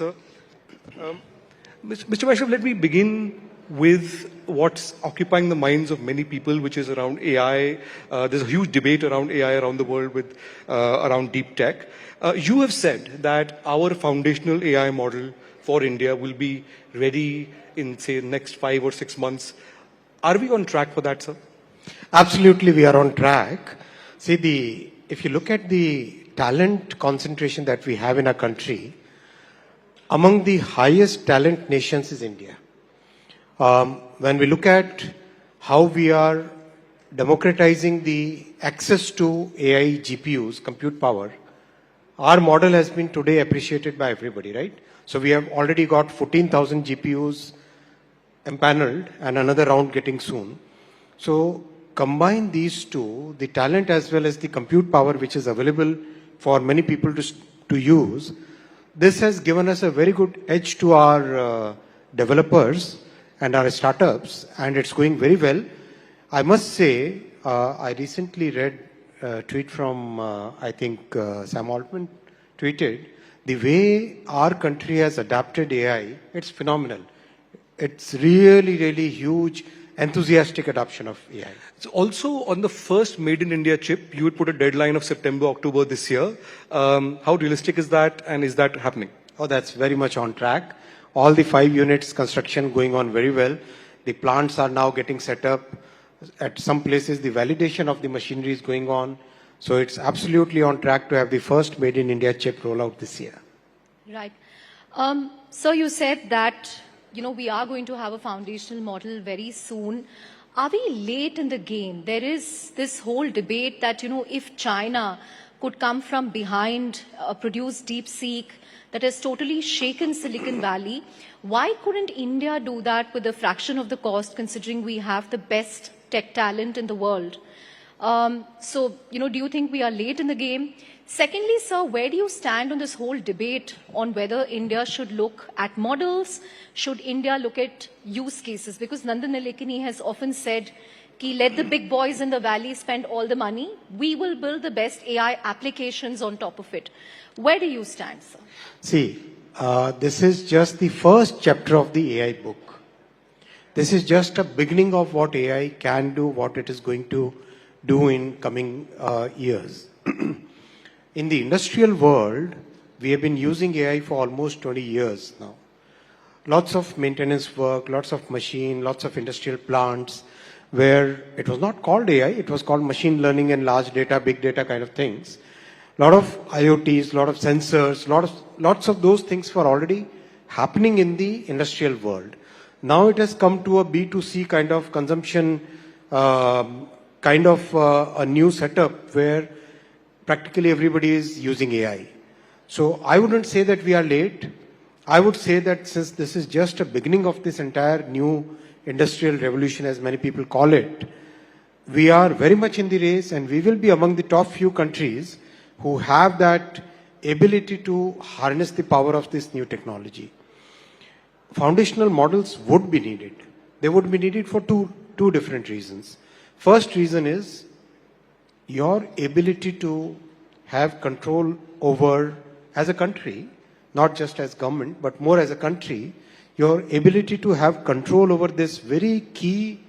Sir, Mr. Vaishnaw, let me begin with what's occupying the minds of many people, which is around AI. There's a huge debate around AI around the world with around deep tech. You have said that our foundational AI model for India will be ready in, say, next 5 or 6 months. Are we on track for that, sir? Absolutely, we are on track. See, if you look at the talent concentration that we have in our country, among the highest talent nations is India. When we look at how we are democratizing the access to AI GPUs, compute power, our model has been today appreciated by everybody, right? So we have already got 14,000 GPUs empaneled and another round getting soon. So combine these two, the talent as well as the compute power which is available for many people to use, this has given us a very good edge to our developers and our startups, and it's going very well. I must say, I recently read a tweet from, I think Sam Altman tweeted, the way our country has adapted AI, it's phenomenal. It's really, really huge, enthusiastic adoption of AI. So also on the first Made in India chip, you would put a deadline of September, October this year. How realistic is that, and is that happening? Oh, that's very much on track. All the 5 units construction going on very well. The plants are now getting set up. At some places, the validation of the machinery is going on. So it's absolutely on track to have the first Made in India chip rollout this year. Right. So you said that, we are going to have a foundational model very soon. Are we late in the game? There is this whole debate that, if China could come from behind, produce DeepSeek that has totally shaken Silicon Valley, why couldn't India do that with a fraction of the cost, considering we have the best tech talent in the world? So, do you think we are late in the game? Secondly, sir, where do you stand on this whole debate on whether India should look at models? Should India look at use cases? Because Nandan Nilekani has often said, let the big boys in the valley spend all the money. We will build the best AI applications on top of it. Where do you stand, sir? See, this is just the first chapter of the AI book. This is just a beginning of what AI can do, what it is going to do in coming years. In the industrial world, we have been using AI for almost 20 years now. Lots of maintenance work, lots of machine, lots of industrial plants, where it was not called AI, it was called machine learning and large data, big data kind of things. Lot of IoTs, lot of sensors, lots of those things were already happening in the industrial world. Now it has come to a B2C kind of consumption, a new setup where practically everybody is using AI. So I wouldn't say that we are late. I would say that since this is just a beginning of this entire new industrial revolution, as many people call it, we are very much in the race, and we will be among the top few countries who have that ability to harness the power of this new technology. Foundational models would be needed. They would be needed for two different reasons. First reason is your ability to have control over, as a country, not just as government, but more as a country, your ability to have control over this very key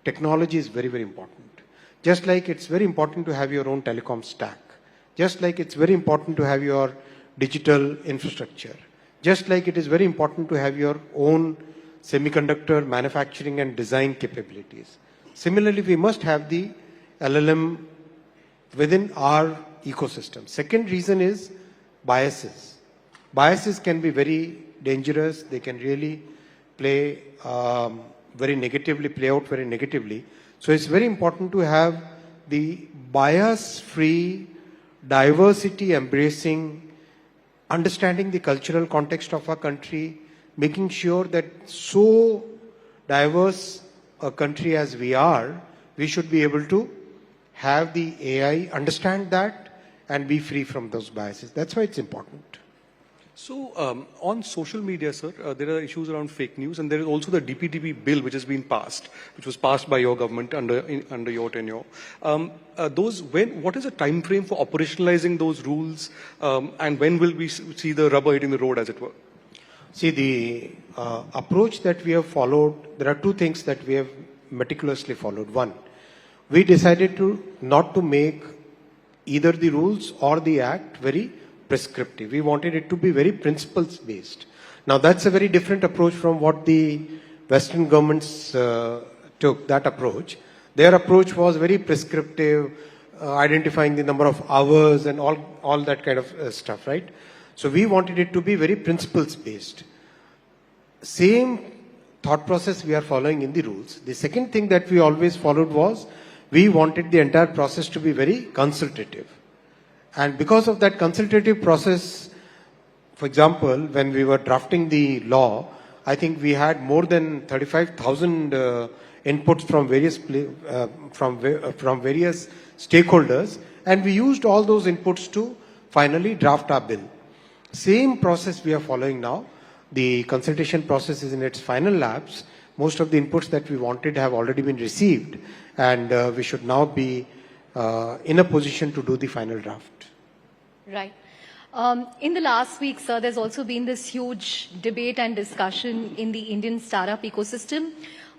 technology is very, very important. Just like it's very important to have your own telecom stack. Just like it's very important to have your digital infrastructure. Just like it is very important to have your own semiconductor manufacturing and design capabilities. Similarly, we must have the LLM within our ecosystem. Second reason is biases. Biases can be very dangerous. They can really play very negatively, play out very negatively. So it's very important to have the bias-free, diversity embracing, understanding the cultural context of our country, making sure that so diverse a country as we are, we should be able to have the AI understand that and be free from those biases. That's why it's important. So on social media, sir, there are issues around fake news, and there is also the DPDP bill which has been passed, which was passed by your government under your tenure. What is the time frame for operationalizing those rules, and when will we see the rubber hitting the road, as it were? See, the approach that we have followed, there are two things that we have meticulously followed. One, we decided not to make either the rules or the act very prescriptive. We wanted it to be very principles based. Now that's a very different approach from what the Western governments took, that approach. Their approach was very prescriptive, identifying the number of hours and all that kind of stuff, right? So we wanted it to be very principles based. Same thought process we are following in the rules. The second thing that we always followed was we wanted the entire process to be very consultative. And because of that consultative process, for example, when we were drafting the law, I think we had more than 35,000 inputs from various stakeholders, and we used all those inputs to finally draft our bill. Same process we are following now. The consultation process is in its final laps. Most of the inputs that we wanted have already been received, and we should now be in a position to do the final draft. Right. In the last week, sir, there's also been this huge debate and discussion in the Indian startup ecosystem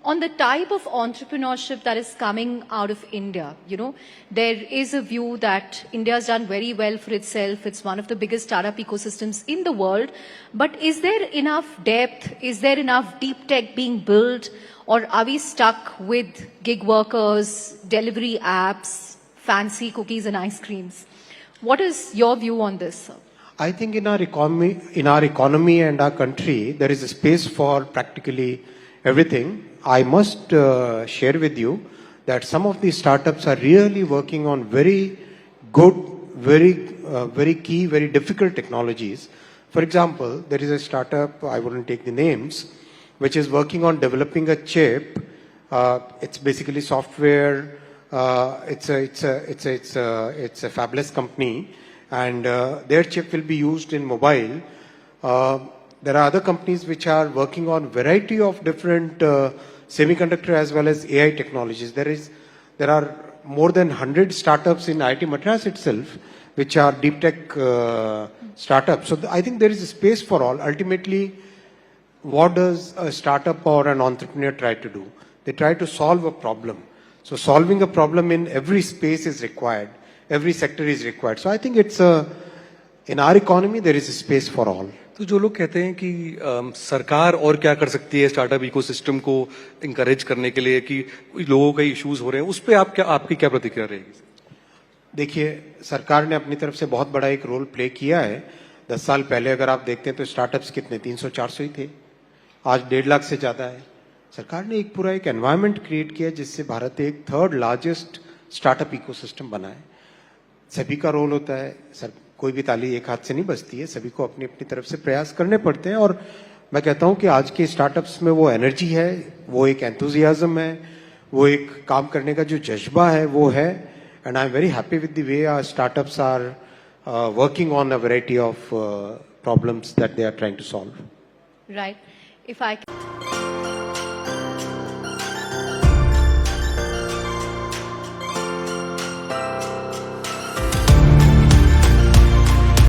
on the type of entrepreneurship that is coming out of India. You know, there is a view that India has done very well for itself. It's one of the biggest startup ecosystems in the world. But is there enough depth? Is there enough deep tech being built? Or are we stuck with gig workers, delivery apps, fancy cookies and ice creams? What is your view on this, sir? I think in our economy and our country, there is a space for practically everything. I must share with you that some of these startups are really working on very good, very key, very difficult technologies. For example, there is a startup, I wouldn't take the names, which is working on developing a chip. It's basically software. It's a fabless company, and their chip will be used in mobile. There are other companies which are working on variety of different semiconductor as well as AI technologies. There are more than 100 startups in IIT Madras itself, which are deep tech startups. So I think there is a space for all. Ultimately, what does a startup or an entrepreneur try to do? They try to solve a problem. So solving a problem in every space is required. Every sector is required. So I think in our economy, there is a space for all. तो जो लोग कहते हैं कि सरकार और क्या कर सकती है स्टार्टअप इकोसिस्टम को इंकरेज करने के लिए कि लोगों का इश्यूज हो रहे हैं, उस पे आपकी क्या प्रतिक्रिया रहेगी? देखिए, सरकार ने अपनी तरफ से बहुत बड़ा एक रोल प्ले किया है. 10 साल पहले अगर आप देखते हैं तो स्टार्टअप्स कितने 300-400 ही थे. आज 1.5 लाख से ज्यादा है. सरकार ने एक पूरा एक एनवायरनमेंट क्रिएट किया जिससे भारत एक 3rd लार्जेस्ट स्टार्टअप इकोसिस्टम बना है. सभी का रोल होता है. कोई भी ताली एक हाथ से नहीं बजती है. सभी को अपनी अपनी तरफ से प्रयास करने पड़ते हैं. और मैं कहता हूं कि आज के स्टार्टअप्स में वो एनर्जी है, वो एक एंथुजियाज्म है, वो एक काम करने का जो जज्बा है वो है. And I am very happy with the way our startups are working on a variety of problems that they are trying to solve. Right. If I